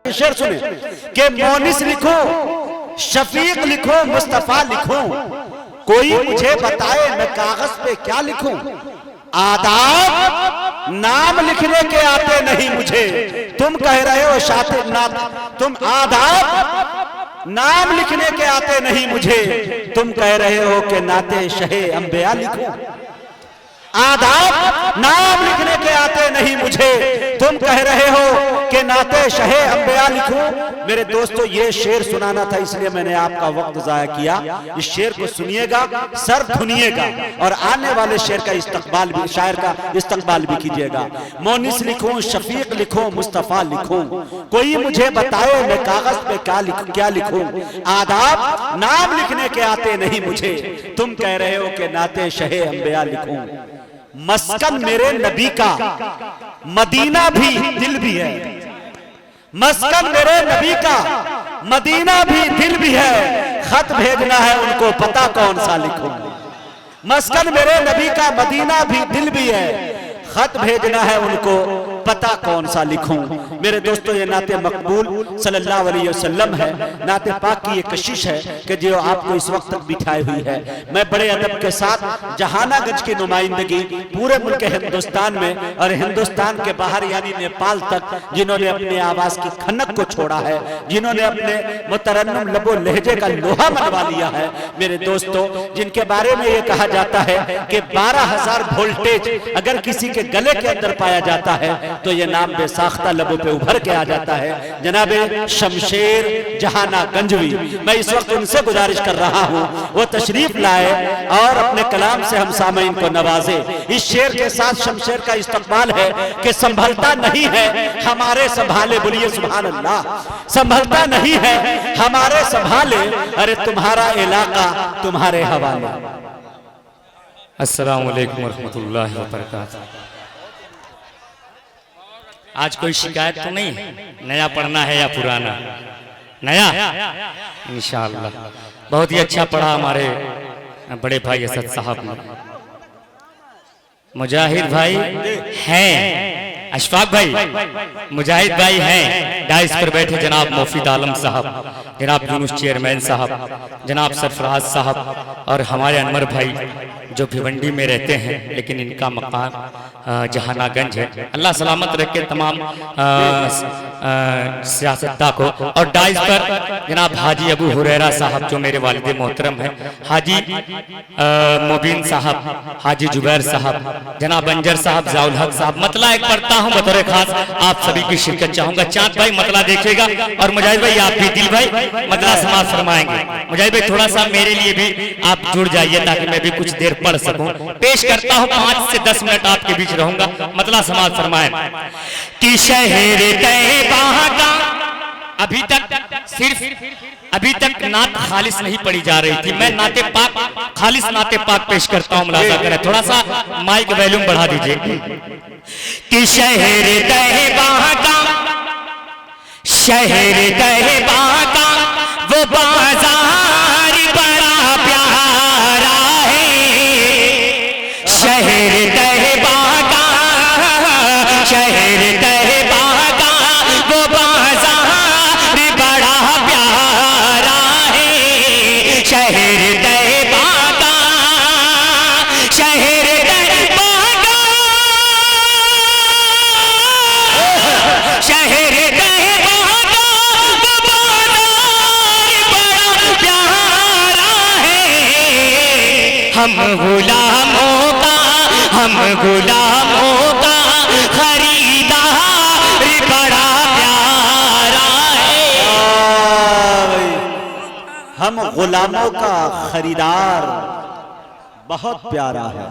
देखिए शेर सुने कि मोनिस लिखो, शफीक लिखो, मुस्तफा लिखो, कोई मुझे बताए मैं कागज पे क्या लिखूं। आदाब नाम लिखने के आते नहीं मुझे, तुम कह रहे हो शातिर ना, तुम आदाब नाम लिखने के आते नहीं मुझे, तुम कह रहे हो कि नाते शहे अंबिया लिखो। आदाब नाम लिखने के आते नहीं मुझे, तुम कह रहे हो कि नाते शहे अंबिया लिखूं। मेरे दोस्तों ये शेर सुनाना था, इसलिए मैंने आपका वक्त जाया किया। इस शेर को सुनिएगा, सर धुनिएगा और आने वाले शेर का इस्तकबाल भी, शायर का इस्तकबाल भी कीजिएगा। मोनिस लिखूं, शफीक लिखूं, मुस्तफा लिखूं, कोई मुझे बताए मैं कागज पे क्या लिखूं। आदाब नाम लिखने के आते नहीं मुझे, तुम कह रहे हो कि नाते शहे अंबिया लिखूं। मस्कन मेरे नबी का मदीना भी दिल भी है, मस्कन मेरे नबी का मदीना भी दिल भी है, खत भेजना है उनको पता कौन सा लिखूं। मस्कन मेरे नबी का मदीना भी दिल भी है, खत भेजना है उनको पता कौन सा लिखूं। मेरे दोस्तों ये नाते मकबूल सल्लल्लाहु अलैहि वसल्लम है, नाते पाक की ये कशिश है कि जो आपको इस वक्त तक बिठाई हुई है। मैं बड़े अदब के साथ जहानागंज की नुमाइंदगी पूरे मुल्क हिंदुस्तान में और हिंदुस्तान के बाहर यानी नेपाल तक जिन्होंने अपनी आवाज की खनक को छोड़ा है, जिन्होंने अपने मुतरन्नम लबो लहजे का लोहा मनवा लिया है, मेरे दोस्तों जिनके बारे में ये कहा जाता है कि 12,000 वोल्टेज अगर किसी के गले के अंदर पाया जाता है तो ये नाम बेसाख्ता लबों पे उभर के आ जाता है, जनाबे शमशेर जहाना गंजवी। मैं इस वक्त उनसे गुजारिश कर रहा हूँ वो तशरीफ लाए और अपने कलाम से हम सामईन को नवाजे। इस शेर के साथ शमशेर का इस्तकबाल है कि संभलता नहीं है हमारे संभाले, बोलिए सुभान अल्लाह। संभलता नहीं है हमारे संभाले, अरे तुम्हारा इलाका तुम्हारे हवाले। अस्सलामु अलैकुम वरहमतुल्लाहि वबरकातुहू। आज कोई शिकायत तो नहीं है? नया पढ़ना है या पुराना? नया इंशाअल्लाह। बहुत ही अच्छा पढ़ा हमारे बड़े भाई असद साहब ने। मुजाहिद भाई हैं, अशफाक भाई मुजाहिद भाई हैं, डाइस पर बैठे जनाब मुफीद आलम साहब, जनाब यूनुस चेयरमैन साहब, जनाब सरफराज साहब और हमारे अनवर भाई जो भिवंडी में रहते हैं लेकिन इनका मकान जहानागंज है। अल्लाह सलामत रखे तमाम सियासतदा को। और डाइस पर जनाब हाजी अबू हुरैरा साहब जो मेरे वालिद मोहतरम हैं, हाजी मुबीन साहब, हाजी जुबैर साहब, जनाब अंजर साहब, जाउल हक साहब। मतला एक पढ़ता हूँ बतौर खास, आप सभी की शिरकत चाहूंगा। चांद भाई मतला देखिएगा और मुजाहिद भाई आप भी, दिल भाई मतला समाज फरमाएंगे। मुजाहिद भाई थोड़ा सा मेरे लिए भी आप जुड़ जाइए ताकि मैं भी कुछ देर पढ़ सकूं। पेश करता हूं, 5 से 10 मिनट आपके बीच रहूंगा। मतला समाज फरमाए कि शहर तैबा का अभी तक नात खालिस नहीं पढ़ी जा रही थी। मैं नाते पाक खालिस नाते पाक पेश करता हूं, मुलाजा करें। थोड़ा सा माइक वॉल्यूम बढ़ा दीजिए। कि शहर तैबा का, शहर तैबा का वो बाजार बड़ा प्यारा है। शहर तैबा का, शहर तैबा का वो बाजार बड़ा प्यारा है। शहर तैबा का, शहर तैबा का, शहर तैबा का वो बाजार बड़ा प्यारा है। हम गुलामों का, हम गुलामों का खरीदार बड़ा प्यारा है। हम गुलामों का खरीदार बहुत प्यारा है।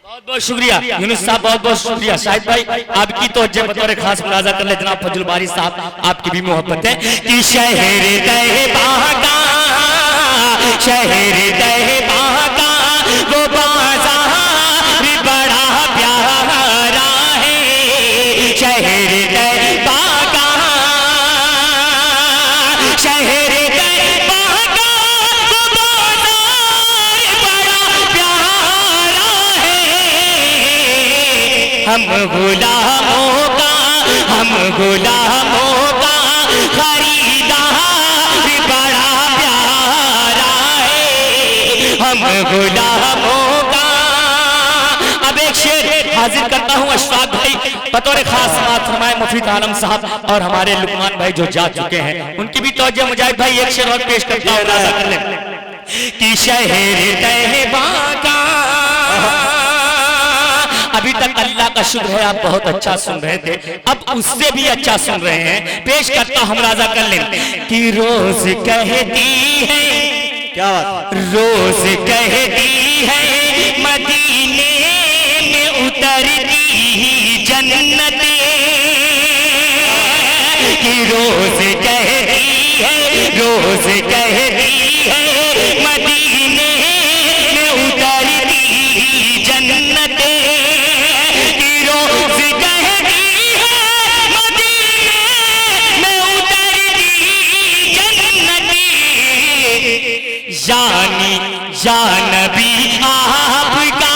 बहुत बहुत शुक्रिया यूनुस साहब, बहुत बहुत शुक्रिया। शाहिद भाई आपकी तो बतौर खास मुलाजा कर ले जनाब फजल बारी साहब, आपकी भी मोहब्बत है। कि शहर तैबा का, शहर तैबा का वो बाजार बड़ा प्यारा है। शहर तैबा का, शहर तैबा का वो बाजार बड़ा प्यारा है। हम गुलामों का, हम गुलामों गुलामों का। अब एक शेर हाजिर करता हूँ अशफाक भाई बतौर खास समाअत फरमाए मुफीद आलम साहब और हमारे लुकमान भाई जो जा चुके हैं उनकी भी तवज्जो मुजाहिद भाई एक शेर और पेश करता हूँ राजा कर ले कि शहर तैयबा का। अभी तक अल्लाह का शुक्र है आप बहुत अच्छा सुन रहे थे, अब उससे भी अच्छा सुन रहे हैं। पेश करता हम राजा कर ले कि रोज कहती है, क्या बात, रोज कहती है मदीने में उतरती जन्नतें, कि रोज कहती है, रोज कहती है मदीने में उतरती जन्नतें, यानी या नबी आपका,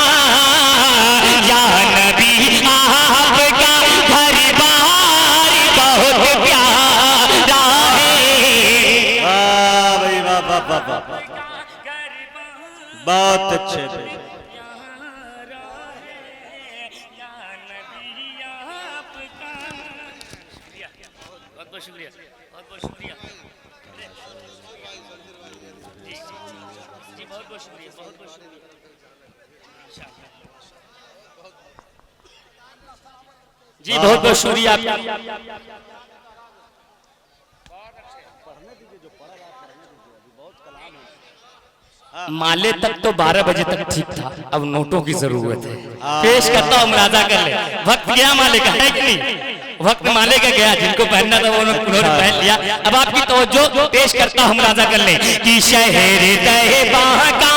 या नबी आपका घर बार बहुत प्यारा है। वाह भाई वाह वाह वाह वाह, बहुत अच्छे भाई। बहुत बहुत शुक्रिया, बहुत बहुत शुक्रिया जी, बहुत बहुत शुक्रिया, बहुत बहुत शुक्रिया। जी बहुत बहुत शुक्रिया। माले तक तो 12 बजे तक ठीक था, अब नोटों की जरूरत है। पेश करता हूँ राजा कर ले। वक्त गया माले का, है कि नहीं? वक्त माले का गया, जिनको पहनना था वो उन्होंने पहन लिया। अब आपकी तवज्जो पेश करता हूँ राजा कर ले कि शहर तैयबा का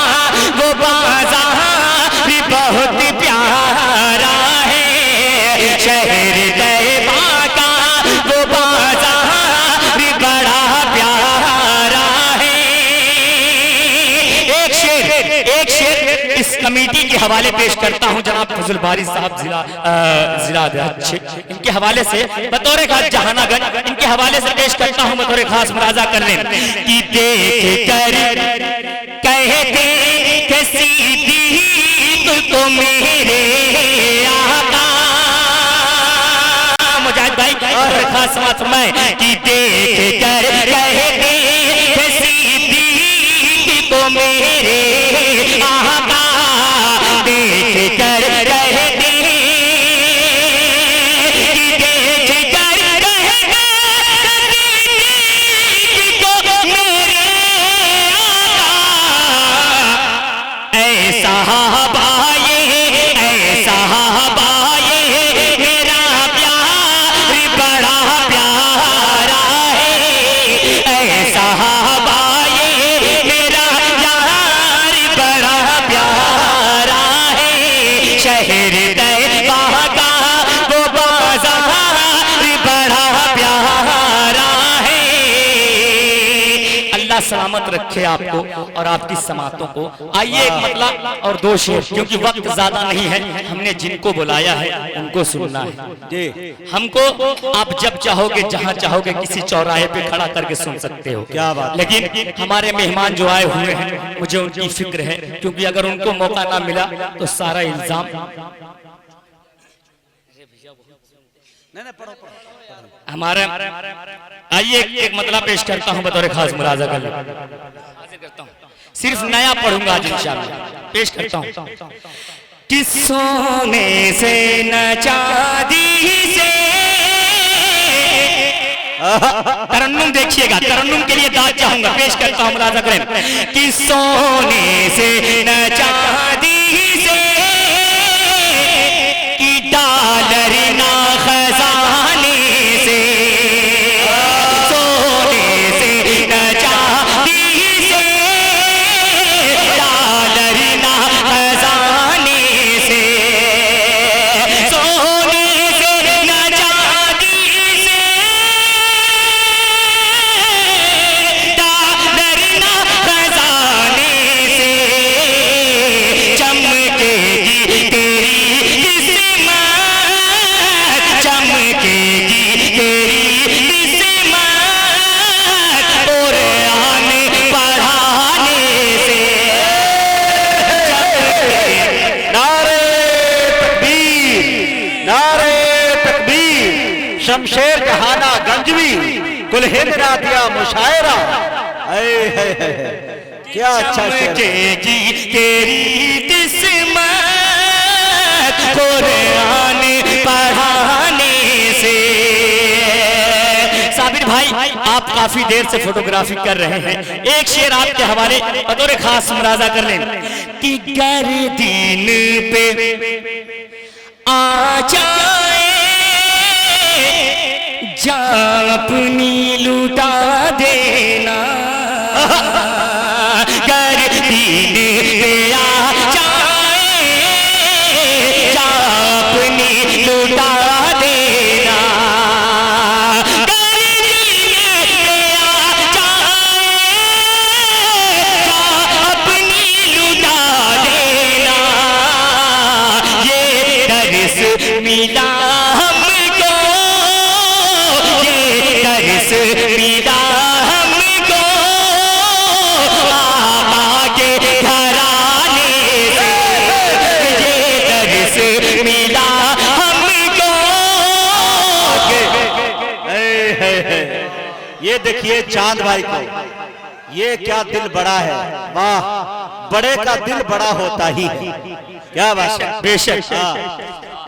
वो बाज़ार भी बहुत प्यारा है, शहर तैयबा का वो बाज़ार भी बड़ा प्यारा है। एक शेर इस कमेटी के हवाले पेश करता हूं जनाब फजल बारी साहब जिला अध्यक्ष, इनके हवाले से बतौर खास जहानागंज इनके हवाले से पेश करता हूं बतौर खास मुलाजा कर लें कि देख कर कहते कि सीधी तो मेरे आका। मुजाहिद भाई बतौर खास समाअत फरमाए कि देख कर कहते कि सीधी तो मेरे आका, देख कर कहते कि देख कर कहते को मेरे आका, ऐसा बाये ऐसा बाये मेरा प्यार बड़ा प्यारा है, ऐसा बाये मेरा यार बड़ा प्यारा है, शहर तैयबा का वो बाज़ार बड़ा प्यारा है। अल्लाह सलामत रखे आपको और आपकी समातों को। आइए एक मतला और दो शेर, क्योंकि वक्त ज्यादा नहीं है, हमने जिनको बुलाया है उनको सुनना है जी। हमको आप जब चाहोगे जहां चाहोगे किसी चौराहे पे खड़ा करके सुन सकते हो, क्या बात। लेकिन हमारे मेहमान जो आए हुए हैं मुझे उनकी फिक्र है, क्योंकि अगर उनको मौका ना मिला तो सारा इल्जाम हमारा। आइए एक मतलब पेश करता हूं बतौर खास मुलाजा कर करता हूं, सिर्फ नया पढ़ूंगा आज इंशाअल्लाह। पेश करता हूं कि सोने से न चांदी से, तरन्नुम देखिएगा, तरन्नुम के लिए दाद चाहूंगा। पेश करता हूं मुलाजा करें कि सोने से न चांदी से, कि डॉलर ना खजाने से, सोने से न चांदी से, डॉलर ना खजाने से, सोने से न चांदी से, डॉलर ना खजाने से, शमशेर जहाना गंजवी कुल हिंद ना दिया मुशायरा। क्या अच्छा चमकेगी तेरी किस्मत कुरान पढ़ाने से। साबिर भाई आप काफी देर से फोटोग्राफी कर रहे हैं, एक शेर आपके हवाले बतौर खास मुलाजा कर लें कि गर दीन पे आ जाए जा अपनी लुटा देना, गर दीन पे आ जाए जा अपनी लुटा देना, गर दीन पे आ जाए जा अपनी लुटा देना। ये दर्स मिला हमको, ये दर्स मिला हमको आका के घराने से, ये दर्स मिला हमको। ये देखिए चांद भाई को, ये क्या दिल बड़ा है, वाह बड़े का दिल बड़ा होता ही है। क्या बात है, बेशक।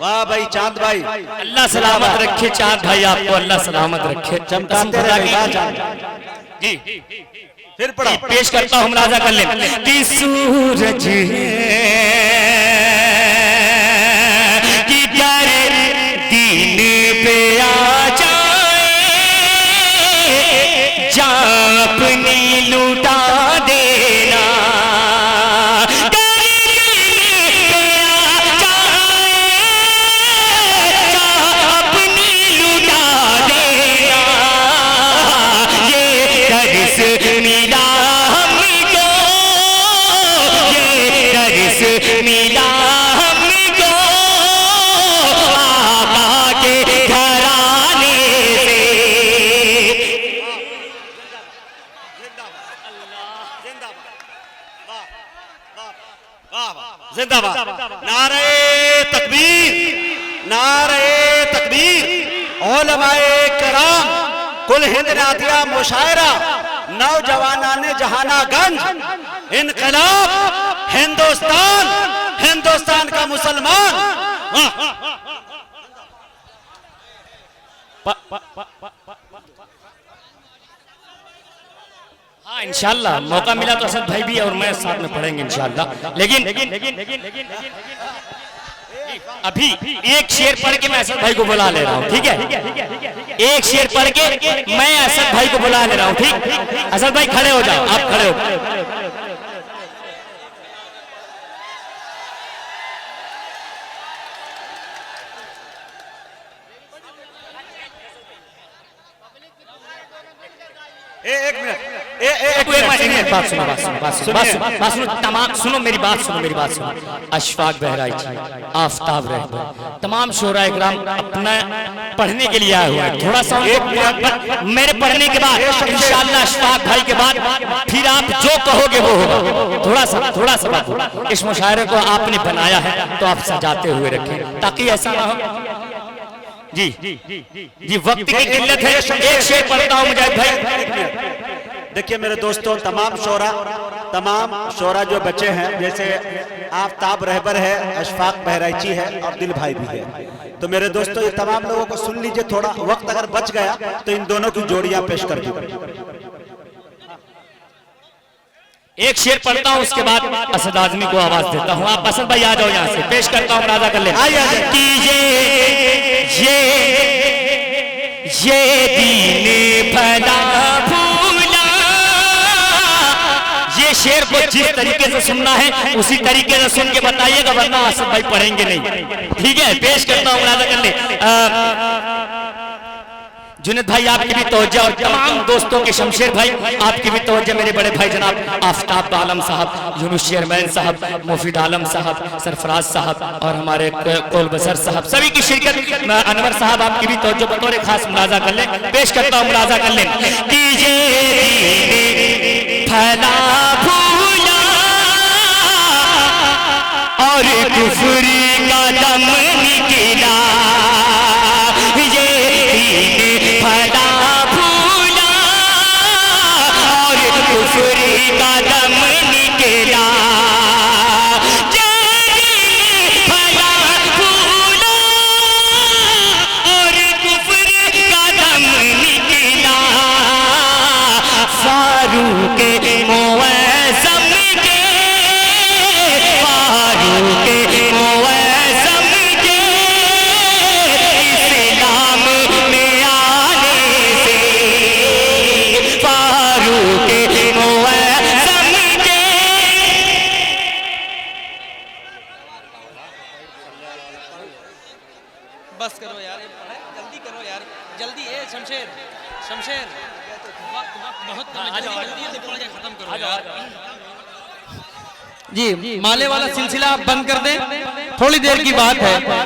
वाह भाई चांद भाई, अल्लाह सलामत रखे चांद भाई, आपको अल्लाह सलामत रखे, चमकाते रहेगा चांद जी। फिर पढ़ा पेश करता हूँ, मुलाजा कर ले कि सूरज की गर दीन पे आ जाए जा अपनी लुटा देना, गर दीन पे आ जाए जा अपनी लुटा देना। ये दर्स मिला हमको, ये दर्स मिला हमको आका के घराने से। जिंदाबाद, नारे तकबीर, नारे तकबीर, उलमाए कराम कुल हिंद ना दिया मुशायरा, नौजवाना ने जहाना गंज, इनकलाब हिंदुस्तान, हिंदुस्तान का मुसलमान। हाँ इंशाल्लाह मौका मिला तो असद भाई भी और मैं साथ में पढ़ेंगे इंशाल्लाह। लेकिन अभी एक शेर पढ़ के मैं असद भाई को बुला ले रहा हूँ, ठीक है? एक शेर पढ़ के मैं असद भाई को बुला ले रहा हूँ, ठीक? असद भाई खड़े हो जाओ, आप खड़े हो। एक मिनट, बात सुनो, तमाम सुनो मेरी बात सुनो। अशफाक बहराइच, आफ्ताब रहबर, तमाम शोरा इकराम अपना पढ़ने के लिए आए हुए हैं। थोड़ा सा मेरे पढ़ने के बाद इंशाअल्लाह अशफाक भाई के बाद फिर आप जो कहोगे वो होगा। थोड़ा सा बात, इस मुशायरे को आपने बनाया है तो आप सजाते हुए रखें ताकि ऐसा ना हो। जी वक्त की किल्लत है, एक शेर पढ़ता हूँ मुजाहिद भाई। देखिए मेरे दोस्तों, तमाम शोरा जो बच्चे हैं, जैसे आफ्ताब रहबर है, अशफाक बहराइची है और दिल भाई भी है, तो मेरे दोस्तों ये तमाम लोगों को सुन लीजिए। थोड़ा वक्त अगर बच गया तो इन दोनों की जोड़ियां पेश कर दीजिए। एक शेर पढ़ता हूँ, उसके बाद असद आजमी को आवाज देता हूँ। आप असद भाई आ जाओ यहाँ से, पेश करता हूँ, राजा कर ले। ये दीन भला भूला, ये शेर को जिस तरीके से सुनना है उसी तरीके से सुन के बताइएगा, वरना असद भाई पढ़ेंगे नहीं, ठीक है? पेश करता हूँ, राजा कर ले। जुनेद भाई आपकी भी तवज्जो और तमाम दोस्तों के, शमशेर भाई आपकी भी तवज्जो, मेरे बड़े भाई जनाब आफ्ताब आलम साहब, यूनुस शेरमैन साहब, मुफीद आलम साहब, सरफराज साहब और हमारे कोल बसर साहब, सभी की शिरकत। अनवर साहब आपकी भी तवज्जो बतौर खास मुलाजा कर लें। पेश करता हूँ, मुलाजा कर लें। फैला भूला और कुफ्र का दम निकला, ये का दम निकला, भला फूला और कुफ्र का दम निकला, फारूक मुअज़्ज़म के, फारूक मुअज़्ज़म के इस्लाम में आने से, फारूक मुअज़्ज़म के। बस करो यार, जल्दी करो यार, जल्दी। शमशेर शमशेर वक्त बहुत कम है, जल्दी खत्म करो यार। जी, माले वाला सिलसिला आप बंद कर दें, थोड़ी देर की बात है।